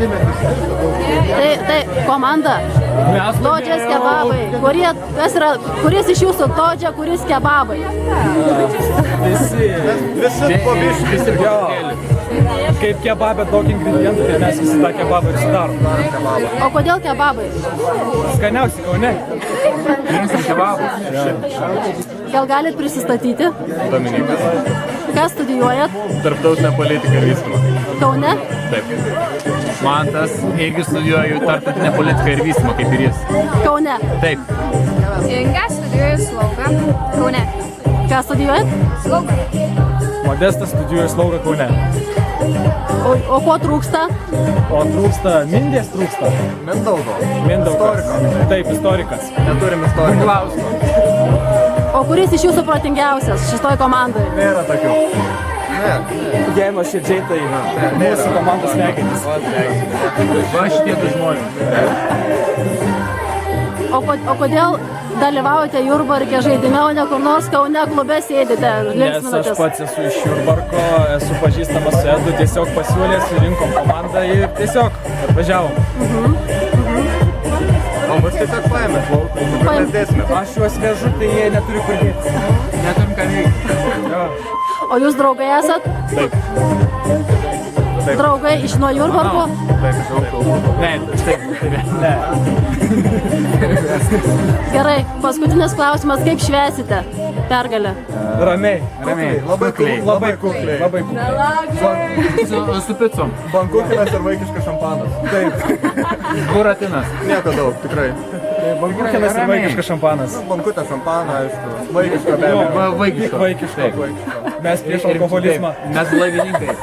Tai komanda. Todžias kebabai. Kuris iš jūsų todžia, kuris kebabai? Visi po biškį. Kaip kebabė daug ingredientų, tai mes visi tą kebabą ir sudarom. O kodėl kebabai? Skaniausi Kaune. Gal galit prisistatyti? Dominykas. Ką studijuojat? Tarptautinę politiką ir vystymą. Kaune? Taip. Mantas irgi studijuoju tarptautinę politiką ir vystymą, kaip ir jis. Kaune. Taip. Inga studijuoju slaugą Kaune. Ką studijuojat? Slaugą. Modestas studijuoja slaugą Kaune. O ko trūksta? O trūksta, Mindės trūksta. Mindaugas. Taip, istorikas. Neturim istorijų. Klausimo. O kuris iš jūsų protingiausias šitoj komandai? Nėra tokių. Jei nuoširdžiai, tai mūsų komandos smegenys. Va šitie du žmonės. O kodėl dalyvaujate Jurbarke žaidime, o ne kur nors Kaune klube sėdite, Nes aš linksminatės? pats esu iš Jurbarko, esu pažįstamas su Edu, tiesiog pasiūlė, surinkom komandą ir tiesiog atvažiavom. O mus tiesiog paėmė. Mes dėsime. Aš juos vežu, tai jie neturi kur dėtis. Neturim ką veikti. O jūs draugai esat? Taip. Draugai iš nuo Jurbarko? Ne, taip, ne. Gerai, paskutinis klausimas, kaip švęsite pergalę? Ramiai. Labai kukliai. Su picom. Bankukinas ir vaikiškas šampanas. Taip. Buratinas. Nieko daug, tikrai. Bankukinas ir vaikiškas šampanas. Bankutė šampaną, aišku. Vaikiško be abejo. Vaikiško. Vaikiško. Mes prieš alkoholizmą. Mes laivininkai.